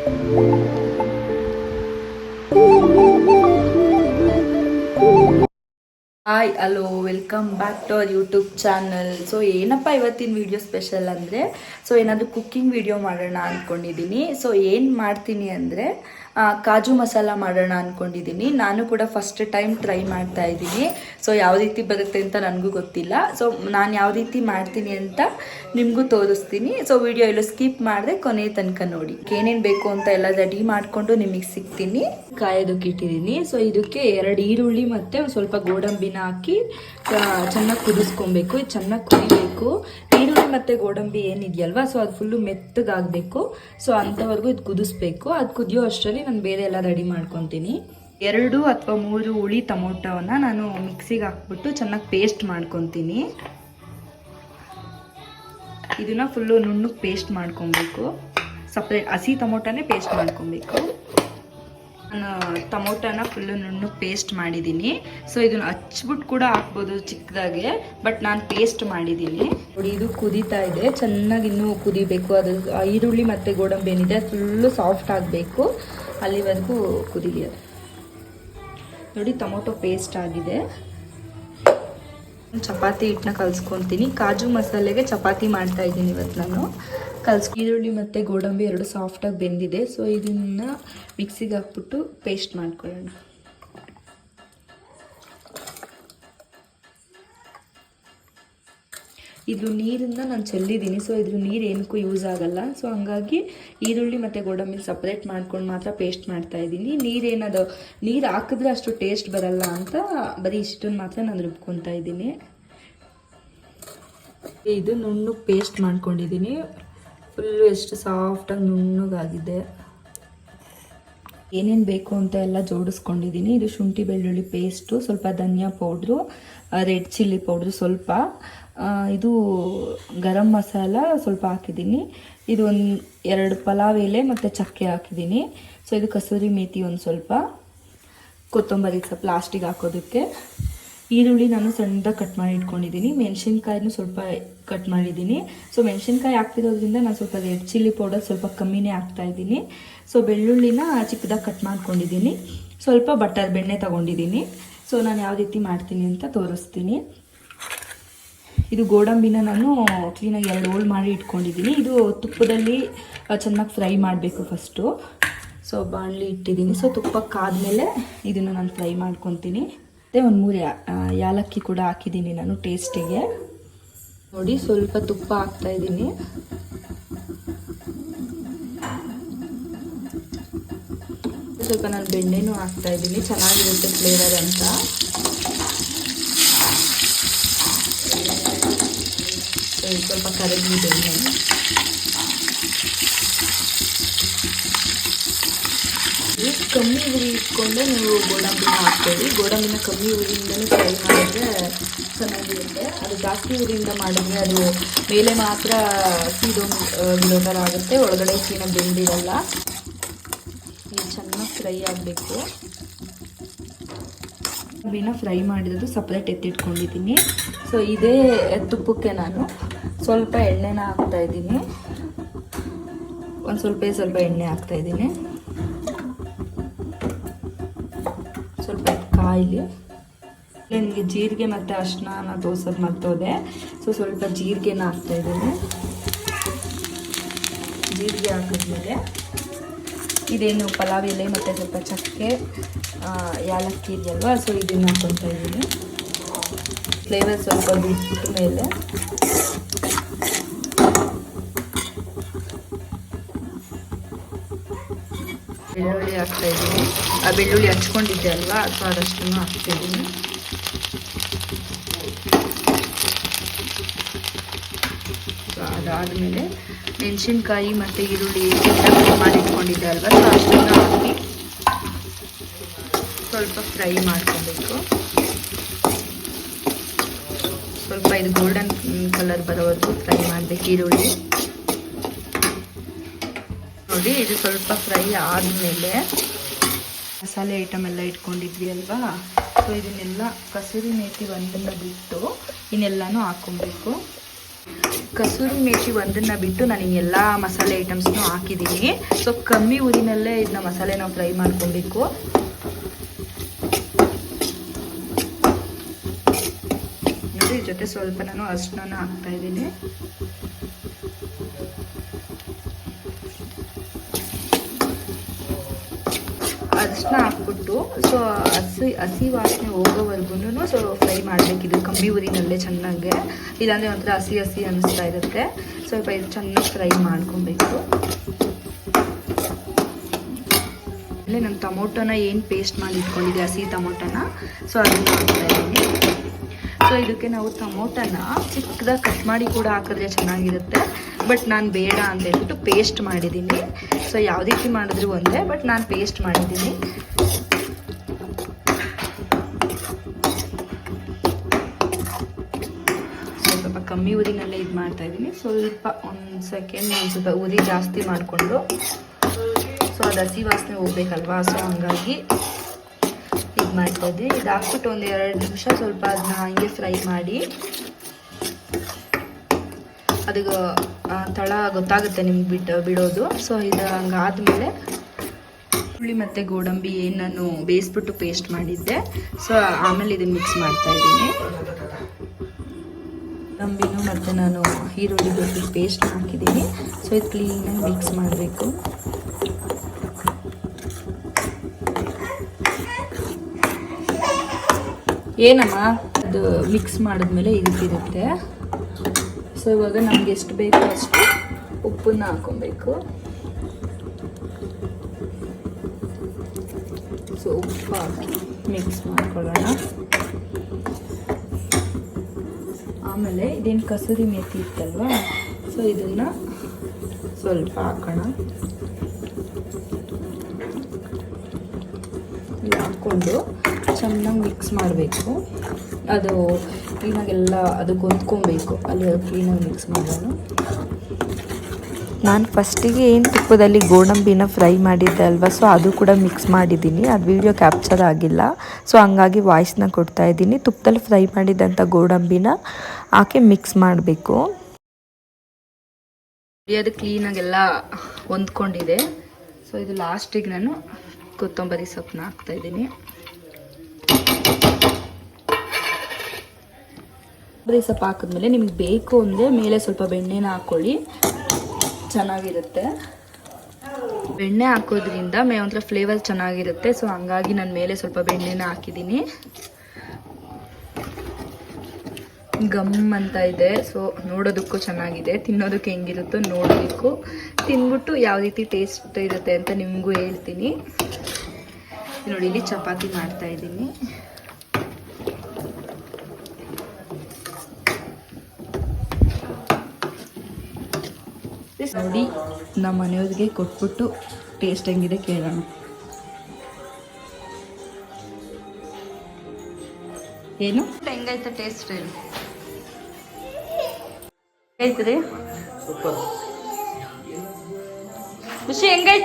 Hi hello welcome back to our YouTube channel. So ಏನಪ್ಪ ಇವತ್ತಿನ video special ಅಂದರೆ, so ಏನಾದರೂ ಕುಕ್ಕಿಂಗ್ ವಿಡಿಯೋ ಮಾಡೋಣ ಅಂದ್ಕೊಂಡಿದ್ದೀನಿ. ಸೊ ಏನು ಮಾಡ್ತೀನಿ ಅಂದರೆ ಕಾಜು ಮಸಾಲ ಮಾಡೋಣ ಅಂದ್ಕೊಂಡಿದ್ದೀನಿ. ನಾನು ಕೂಡ ಫಸ್ಟ್ ಟೈಮ್ ಟ್ರೈ ಮಾಡ್ತಾ ಇದ್ದೀನಿ. ಸೊ ಯಾವ ರೀತಿ ಬರುತ್ತೆ ಅಂತ ನನಗೂ ಗೊತ್ತಿಲ್ಲ. ಸೊ ನಾನು ಯಾವ ರೀತಿ ಮಾಡ್ತೀನಿ ಅಂತ ನಿಮಗೂ ತೋರಿಸ್ತೀನಿ. ಸೊ ವಿಡಿಯೋ ಎಲ್ಲ ಸ್ಕಿಪ್ ಮಾಡಿದೆ ಕೊನೆ ತನಕ ನೋಡಿ. ಏನೇನು ಬೇಕು ಅಂತ ಎಲ್ಲ ರೆಡಿ ಮಾಡಿಕೊಂಡು ನಿಮಗೆ ಸಿಗ್ತೀನಿ. ಕಾಯೋದಕ್ಕೆ ಇಟ್ಟಿದ್ದೀನಿ. ಸೊ ಇದಕ್ಕೆ 2 ಈರುಳ್ಳಿ ಮತ್ತು ಸ್ವಲ್ಪ ಗೋಡಂಬಿನ ಹಾಕಿ ಚೆನ್ನಾಗಿ ಕುದಿಸ್ಕೊಬೇಕು. ಇದು ಚೆನ್ನಾಗಿ ಕುದಿಬೇಕು. ಈರುಳ್ಳಿ ಮತ್ತು ಗೋಡಂಬಿ ಏನಿದೆಯಲ್ವಾ, ಸೊ ಅದು ಫುಲ್ಲು ಮೆತ್ತಗಾಗಬೇಕು. ಸೊ ಅಂಥವರೆಗೂ ಇದು ಕುದಿಸ್ಬೇಕು. ಅದು ಕುದಿಯೋ ಅಷ್ಟರಲ್ಲಿ ನಾನು ಬೇರೆ ಎಲ್ಲ ರೆಡಿ ಮಾಡ್ಕೊತೀನಿ. 2 ಅಥವಾ 3 ಹುಳಿ ಟೊಮೊಟೊವನ್ನು ನಾನು ಮಿಕ್ಸಿಗೆ ಹಾಕ್ಬಿಟ್ಟು ಚೆನ್ನಾಗಿ ಪೇಸ್ಟ್ ಮಾಡ್ಕೊತೀನಿ. ಇದನ್ನು ಫುಲ್ಲು ನುಣ್ಣಗೆ ಪೇಸ್ಟ್ ಮಾಡ್ಕೊಬೇಕು. ಸಪ್ರೇಟ್ ಹಸಿ ಟೊಮೊಟೊನೇ ಪೇಸ್ಟ್ ಮಾಡ್ಕೊಬೇಕು. ನಾನು ಟೊಮೊಟೊನ ಫುಲ್ಲು ನುಣ್ಣಗೆ ಪೇಸ್ಟ್ ಮಾಡಿದ್ದೀನಿ. ಸೊ ಇದನ್ನು ಹಚ್ಬಿಟ್ಟು ಕೂಡ ಹಾಕ್ಬೋದು ಚಿಕ್ಕದಾಗೆ, ಬಟ್ ನಾನು ಪೇಸ್ಟ್ ಮಾಡಿದ್ದೀನಿ. ನೋಡಿ, ಇದು ಕುದೀತಾ ಇದೆ. ಚೆನ್ನಾಗಿ ಇನ್ನೂ ಕುದಿಬೇಕು. ಅದು ಈರುಳ್ಳಿ ಮತ್ತು ಗೋಡಂಬಿ ಏನಿದೆ ಫುಲ್ಲು ಸಾಫ್ಟ್ ಆಗಬೇಕು. ಅಲ್ಲಿವರೆಗೂ ಕುದೀಲಿ ಅದು. ನೋಡಿ, ಟೊಮೊಟೊ ಪೇಸ್ಟ್ ಆಗಿದೆ. ಚಪಾತಿ ಹಿಟ್ಟನ್ನ ಕಲಿಸ್ಕೊತೀನಿ. ಕಾಜು ಮಸಾಲೆಗೆ ಚಪಾತಿ ಮಾಡ್ತಾ ಇದ್ದೀನಿ ಇವತ್ತು ನಾನು. ಈರುಳ್ಳಿ ಮತ್ತು ಗೋಡಂಬಿ 2 ಸಾಫ್ಟಾಗಿ ಬೆಂದಿದೆ. ಸೊ ಇದನ್ನು ಮಿಕ್ಸಿಗೆ ಹಾಕ್ಬಿಟ್ಟು ಪೇಸ್ಟ್ ಮಾಡ್ಕೊಳ್ಳೋಣ. ಇದು ನೀರನ್ನು ನಾನು ಚೆಲ್ಲಿದ್ದೀನಿ. ಸೊ ಇದ್ರ ನೀರು ಏನಕ್ಕೂ ಯೂಸ್ ಆಗಲ್ಲ. ಸೊ ಹಂಗಾಗಿ ಈರುಳ್ಳಿ ಮತ್ತು ಗೋಡಂಬಿ ಸಪ್ರೇಟ್ ಮಾಡ್ಕೊಂಡು ಮಾತ್ರ ಪೇಸ್ಟ್ ಮಾಡ್ತಾ ಇದ್ದೀನಿ. ನೀರೇನದು ನೀರು ಹಾಕಿದ್ರೆ ಅಷ್ಟು ಟೇಸ್ಟ್ ಬರಲ್ಲ ಅಂತ ಬರೀ ಇಷ್ಟನ್ನು ಮಾತ್ರ ನಾನು ರುಬ್ಕೊತಾ ಇದ್ದೀನಿ. ಇದು ನುಣ್ಣಗೆ ಪೇಸ್ಟ್ ಮಾಡ್ಕೊಂಡಿದ್ದೀನಿ. ಫುಲ್ಲು ಎಷ್ಟು ಸಾಫ್ಟಾಗಿ ನುಣ್ಣಗಾಗಿದೆ. ಏನೇನು ಬೇಕು ಅಂತ ಎಲ್ಲ ಜೋಡಿಸ್ಕೊಂಡಿದ್ದೀನಿ. ಇದು ಶುಂಠಿ ಬೆಳ್ಳುಳ್ಳಿ ಪೇಸ್ಟು, ಸ್ವಲ್ಪ ಧನಿಯಾ ಪೌಡ್ರು, ರೆಡ್ ಚಿಲ್ಲಿ ಪೌಡ್ರು ಸ್ವಲ್ಪ, ಇದು ಗರಂ ಮಸಾಲ ಸ್ವಲ್ಪ ಹಾಕಿದ್ದೀನಿ. ಇದು 2 ಪಲಾವ್ ಎಲೆ ಮತ್ತು ಚಕ್ಕೆ ಹಾಕಿದ್ದೀನಿ. ಸೊ ಇದು ಕಸೂರಿ ಮೇಥಿ ಒಂದು ಸ್ವಲ್ಪ, ಕೊತ್ತಂಬರಿ ಸ್ವಲ್ಪ ಲಾಸ್ಟಿಗೆ ಹಾಕೋದಕ್ಕೆ. ಈರುಳ್ಳಿ ನಾನು ಸಣ್ಣದಾಗಿ ಕಟ್ ಮಾಡಿ ಇಟ್ಕೊಂಡಿದ್ದೀನಿ. ಮೆಣಸಿನ್ಕಾಯಿನೂ ಸ್ವಲ್ಪ ಕಟ್ ಮಾಡಿದ್ದೀನಿ. ಸೊ ಮೆಣಸಿನ್ಕಾಯಿ ಹಾಕ್ತಿರೋದ್ರಿಂದ ನಾನು ಸ್ವಲ್ಪ ರೆಡ್ ಚಿಲ್ಲಿ ಪೌಡರ್ ಸ್ವಲ್ಪ ಕಮ್ಮಿನೇ ಹಾಕ್ತಾಯಿದ್ದೀನಿ. ಸೊ ಬೆಳ್ಳುಳ್ಳಿನ ಚಿಕ್ಕದಾಗಿ ಕಟ್ ಮಾಡ್ಕೊಂಡಿದ್ದೀನಿ. ಸ್ವಲ್ಪ ಬಟರ್ ಬೆಣ್ಣೆ ತೊಗೊಂಡಿದ್ದೀನಿ. ಸೊ ನಾನು ಯಾವ ರೀತಿ ಮಾಡ್ತೀನಿ ಅಂತ ತೋರಿಸ್ತೀನಿ. ಇದು ಗೋಡಂಬಿನ ನಾನು ಕ್ಲೀನಾಗಿ 2 ಹೋಳು ಮಾಡಿ ಇಟ್ಕೊಂಡಿದ್ದೀನಿ. ಇದು ತುಪ್ಪದಲ್ಲಿ ಚೆನ್ನಾಗಿ ಫ್ರೈ ಮಾಡಬೇಕು ಫಸ್ಟು. ಸೊ ಬಾಣಲಿ ಇಟ್ಟಿದ್ದೀನಿ. ಸೊ ತುಪ್ಪಕ್ಕಾದಮೇಲೆ ಇದನ್ನು ನಾನು ಫ್ರೈ ಮಾಡ್ಕೊತೀನಿ. ಮತ್ತು 1-3 ಯಾಲಕ್ಕಿ ಕೂಡ ಹಾಕಿದ್ದೀನಿ ನಾನು ಟೇಸ್ಟಿಗೆ. ನೋಡಿ, ಸ್ವಲ್ಪ ತುಪ್ಪ ಹಾಕ್ತಾಯಿದ್ದೀನಿ. ಸ್ವಲ್ಪ ನಾನು ಬೆಣ್ಣೆನೂ ಹಾಕ್ತಾಯಿದ್ದೀನಿ, ಚೆನ್ನಾಗಿರುತ್ತೆ ಫ್ಲೇವರ್ ಅಂತ. ಸ್ವಲ್ಪ ಕರಗಿ ಬೆಣ್ಣೆ. ಕಮ್ಮಿ ಉರಿ ಇಟ್ಕೊಂಡು ನೀವು ಗೋಡಂಬಿನ ಹಾಕ್ಕೊಳ್ಳಿ. ಗೋಡಂಬಿನ ಕಮ್ಮಿ ಉರಿಯಿಂದಲೂ ಫ್ರೈ ಮಾಡಿದ್ರೆ ಚೆನ್ನಾಗಿರುತ್ತೆ. ಅದು ಜಾಸ್ತಿ ಉರಿಯಿಂದ ಮಾಡಿದ್ರೆ ಅದು ಮೇಲೆ ಮಾತ್ರ ಸೀದೋ ಬಿಡೋ ಥರ ಆಗುತ್ತೆ, ಒಳಗಡೆ ಕ್ಲೀನಾಗಿ ಬೆಂದಿರಲ್ಲ. ಇದು ಚೆನ್ನಾಗಿ ಫ್ರೈ ಆಗಬೇಕು. ಗೋಡಂಬಿನ ಫ್ರೈ ಮಾಡಿರೋದು ಸಪ್ರೇಟ್ ಎತ್ತಿಟ್ಕೊಂಡಿದ್ದೀನಿ. ಸೊ ಇದೇ ತುಪ್ಪಕ್ಕೆ ನಾನು ಸ್ವಲ್ಪ ಎಣ್ಣೆನ ಹಾಕ್ತಾಯಿದ್ದೀನಿ. ಸ್ವಲ್ಪ ಎಣ್ಣೆ ಹಾಕ್ತಾಯಿದ್ದೀನಿ. ಸ್ವಲ್ಪ ಕಾಯಿಲಿ. ನನಗೆ ಜೀರಿಗೆ ಮತ್ತು ಅರಿಶಿನ ತೋರ್ಸೋದು ಮರ್ತೋದೆ. ಸೊ ಸ್ವಲ್ಪ ಜೀರಿಗೆನ ಹಾಕ್ತಾಯಿದ್ದೀನಿ. ಜೀರಿಗೆ ಹಾಕಿದ್ಮೇಲೆ ಇದೇನು ಪಲಾವ್ ಎಲೆ ಮತ್ತು ಸ್ವಲ್ಪ ಚಕ್ಕೆ, ಯಾಲಕ್ಕಿ ಇದೆಯಲ್ವ, ಸೊ ಇದನ್ನು ಹಾಕ್ಕೊತಾ ಇದ್ದೀನಿ. ಫ್ಲೇವರ್ ಸ್ವಲ್ಪ ಬಿಟ್ಬಿಟ್ಟ ಮೇಲೆ ಬೆಳ್ಳುಳ್ಳಿ ಹಾಕ್ತಾಯಿದ್ದೀನಿ. ಆ ಬೆಳ್ಳುಳ್ಳಿ ಹಚ್ಕೊಂಡಿದ್ದೆ ಅಲ್ವಾ, ಸೊ ಅದಷ್ಟನ್ನು ಹಾಕ್ತಾಯಿದ್ದೀನಿ. ಸೊ ಅದಾದಮೇಲೆ ಮೆಣಸಿನ್ಕಾಯಿ ಮತ್ತು ಈರುಳ್ಳಿ ಮಾಡಿಟ್ಕೊಂಡಿದ್ದೆ ಅಲ್ವಾ, ಸೊ ಅಷ್ಟನ್ನು ಹಾಕಿ ಸ್ವಲ್ಪ ಫ್ರೈ ಮಾಡ್ಕೊಬೇಕು. ಸ್ವಲ್ಪ ಇದು ಗೋಲ್ಡನ್ ಕಲರ್ ಬರೋವರೆಗೂ ಫ್ರೈ ಮಾಡಬೇಕು ಈರುಳ್ಳಿ. ನೋಡಿ, ಇದು ಸ್ವಲ್ಪ ಫ್ರೈ ಆದಮೇಲೆ ಮಸಾಲೆ ಐಟಮ್ ಎಲ್ಲ ಇಟ್ಕೊಂಡಿದ್ವಿ ಅಲ್ವಾ, ಸೊ ಇದನ್ನೆಲ್ಲ ಕಸೂರಿ ಮೇಥಿ ಒಂದನ್ನು ಬಿಟ್ಟು ಇನ್ನೆಲ್ಲನೂ ಹಾಕ್ಕೊಬೇಕು. ಕಸೂರಿ ಮೇಥಿ ಒಂದನ್ನು ಬಿಟ್ಟು ನಾನು ಎಲ್ಲ ಮಸಾಲೆ ಐಟಮ್ಸ್ನೂ ಹಾಕಿದ್ದೀನಿ. ಸೊ ಕಮ್ಮಿ ಊರಿನಲ್ಲೇ ಇದನ್ನ ಮಸಾಲೆನ ಫ್ರೈ ಮಾಡ್ಕೊಬೇಕು. ನೋಡಿ, ಜೊತೆ ಸ್ವಲ್ಪ ನಾನು ಅರಿಶಿನ ಹಾಕ್ತಾ ಇದ್ದೀನಿ. ಅರಿಶಿನ ಹಾಕ್ಬಿಟ್ಟು ಸೊ ಹಸಿ ವಾಸನೆ ಹೋಗೋವರೆಗೂ ಸೊ ಫ್ರೈ ಮಾಡಬೇಕಿದು ಕಮ್ಮಿ ಊರಿನಲ್ಲೇ ಚೆನ್ನಾಗೆ. ಇಲ್ಲಾಂದರೆ ಒಂಥರ ಹಸಿ ಅನ್ನಿಸ್ತಾ ಇರುತ್ತೆ. ಸ್ವಲ್ಪ ಇದು ಚೆನ್ನಾಗಿ ಫ್ರೈ ಮಾಡ್ಕೊಬೇಕು. ಆಮೇಲೆ ನಾನು ಟೊಮೊಟೊನ ಏನು ಪೇಸ್ಟ್ ಮಾಡಿ ಇಟ್ಕೊಂಡಿದ್ದೆ, ಹಸಿ ಟೊಮೊಟೊನ, ಸೊ ಅದನ್ನು ಹಾಕ್ತಾ ಇದ್ದೀನಿ. ಸೊ ಇದಕ್ಕೆ ನಾವು ಟೊಮೊಟೊನ ಚಿಕ್ಕದಾಗಿ ಕಟ್ ಮಾಡಿ ಕೂಡ ಹಾಕಿದ್ರೆ ಚೆನ್ನಾಗಿರುತ್ತೆ. ಬಟ್ ನಾನು ಬೇಡ ಅಂತ ಹೇಳ್ಬಿಟ್ಟು ಪೇಸ್ಟ್ ಮಾಡಿದ್ದೀನಿ. ಸೊ ಯಾವ ರೀತಿ ಮಾಡಿದ್ರು ಒಂದೇ, ಬಟ್ ನಾನು ಪೇಸ್ಟ್ ಮಾಡಿದ್ದೀನಿ. ಸ್ವಲ್ಪ ಕಮ್ಮಿ ಉರಿನಲ್ಲೇ ಇದು ಮಾಡ್ತಾ ಇದ್ದೀನಿ. ಸ್ವಲ್ಪ ಒಂದು ಸೆಕೆಂಡ್ ಒಂದು ಸ್ವಲ್ಪ ಉರಿ ಜಾಸ್ತಿ ಮಾಡಿಕೊಂಡು, ಸೊ ಅದು ಹಸಿ ವಾಸನೆ ಹೋಗ್ಬೇಕಲ್ವಾ, ಸೊ ಹಂಗಾಗಿ ಇದು ಮಾಡ್ತಾ ಇದ್ದೀನಿ. ಇದು ಹಾಕ್ಬಿಟ್ಟು ಒಂದು 2 ನಿಮಿಷ ಸ್ವಲ್ಪ ಅದನ್ನ ಹಂಗೆ ಫ್ರೈ ಮಾಡಿ, ಅದಕ್ಕೆ ತಳ ಗೊತ್ತಾಗುತ್ತೆ ನಿಮ್ಗೆ ಬಿಡೋದು. ಸೊ ಇದು ಹಂಗಾದ್ಮೇಲೆ ಹುಳಿ ಮತ್ತು ಗೋಡಂಬಿ ಏನು ನಾನು ಬೇಯಿಸ್ಬಿಟ್ಟು ಪೇಸ್ಟ್ ಮಾಡಿದ್ದೆ, ಸೊ ಆಮೇಲೆ ಇದನ್ನು ಮಿಕ್ಸ್ ಮಾಡ್ತಾ ಇದ್ದೀನಿ. ಗೋಡಂಬಿನೂ ಮತ್ತು ನಾನು ಈರುಳ್ಳಿ ಬೇಯಿಸಿ ಪೇಸ್ಟ್ ಹಾಕಿದ್ದೀನಿ. ಸೊ ಇದು ಕ್ಲೀನಾಗಿ ಮಿಕ್ಸ್ ಮಾಡಬೇಕು. ಏನಮ್ಮ ಅದು ಮಿಕ್ಸ್ ಮಾಡಿದ್ಮೇಲೆ ಇದಕ್ಕಿರುತ್ತೆ. ಸೊ ಇವಾಗ ನಮ್ಗೆ ಎಷ್ಟು ಬೇಕೋ ಅಷ್ಟು ಉಪ್ಪನ್ನ ಹಾಕೊಬೇಕು. ಸೊ ಉಪ್ಪು ಹಾಕಿ ಮಿಕ್ಸ್ ಮಾಡ್ಕೊಳ್ಳೋಣ. ಆಮೇಲೆ ಇದೇನು ಕಸೂರಿ ಮೇಥಿ ಇತ್ತಲ್ವ, ಸೊ ಇದನ್ನು ಸ್ವಲ್ಪ ಹಾಕೋಣ. ಇಲ್ಲಿ ಹಾಕ್ಕೊಂಡು ಚೆನ್ನಾಗಿ ಮಿಕ್ಸ್ ಮಾಡಬೇಕು. ಅದು ಕ್ಲೀನಾಗೆಲ್ಲ ಅದಕ್ಕೆ ಹೊಂದ್ಕೊಬೇಕು. ಅಲ್ಲಿ ಕ್ಲೀನಾಗಿ ಮಿಕ್ಸ್ ಮಾಡೋಣ. ನಾನು ಫಸ್ಟಿಗೆ ಏನು ತುಪ್ಪದಲ್ಲಿ ಗೋಡಂಬಿನ ಫ್ರೈ ಮಾಡಿದ್ದೆ ಅಲ್ವಾ, ಸೊ ಅದು ಕೂಡ ಮಿಕ್ಸ್ ಮಾಡಿದ್ದೀನಿ. ಅದು ವಿಡಿಯೋ ಕ್ಯಾಪ್ಚರ್ ಆಗಿಲ್ಲ, ಸೊ ಹಂಗಾಗಿ ವಾಯ್ಸ್ನ ಕೊಡ್ತಾ ಇದ್ದೀನಿ. ತುಪ್ಪದಲ್ಲಿ ಫ್ರೈ ಮಾಡಿದಂಥ ಗೋಡಂಬಿನ ಹಾಕಿ ಮಿಕ್ಸ್ ಮಾಡಬೇಕು. ಅದು ಕ್ಲೀನಾಗೆಲ್ಲ ಹೊಂದ್ಕೊಂಡಿದೆ. ಸೊ ಇದು ಲಾಸ್ಟಿಗೆ ನಾನು ಕೊತ್ತಂಬರಿ ಸೊಪ್ಪನ್ನ ಹಾಕ್ತಾ ಇದ್ದೀನಿ. ಕೊತ್ತಂಬರಿ ಸೊಪ್ಪು ಹಾಕಿದ್ಮೇಲೆ ನಿಮ್ಗೆ ಬೇಕು ಅಂದರೆ ಮೇಲೆ ಸ್ವಲ್ಪ ಬೆಣ್ಣೆನ ಹಾಕ್ಕೊಳ್ಳಿ, ಚೆನ್ನಾಗಿರುತ್ತೆ. ಬೆಣ್ಣೆ ಹಾಕೋದ್ರಿಂದ ಒಂಥರ ಫ್ಲೇವರ್ ಚೆನ್ನಾಗಿರುತ್ತೆ. ಸೊ ಹಂಗಾಗಿ ನಾನು ಮೇಲೆ ಸ್ವಲ್ಪ ಬೆಣ್ಣೆನ ಹಾಕಿದ್ದೀನಿ. ಗಮ್ ಅಂತ ಇದೆ. ಸೊ ನೋಡೋದಕ್ಕೂ ಚೆನ್ನಾಗಿದೆ, ತಿನ್ನೋದಕ್ಕೆ ಹೆಂಗಿರುತ್ತೋ ನೋಡಬೇಕು. ತಿಂದ್ಬಿಟ್ಟು ಯಾವ ರೀತಿ ಟೇಸ್ಟ್ ಇರುತ್ತೆ ಅಂತ ನಿಮಗೂ ಹೇಳ್ತೀನಿ. ನೋಡಿ, ಇಲ್ಲಿ ಚಪಾತಿ ಮಾಡ್ತಾ ಇದ್ದೀನಿ. ನೋಡಿ, ನಮ್ಮ ಮನೆಯವ್ರಿಗೆ ಕೊಟ್ಬಿಟ್ಟು ಟೇಸ್ಟ್ ಹೆಂಗಿದೆ ಕೇಳೋಣ. ಏನು ಹೆಂಗೈತೆ ಟೇಸ್ಟ್? ಹೆಂಗೈತೆ ರೀ ಖುಷಿ? ಹೆಂಗೈತೆ?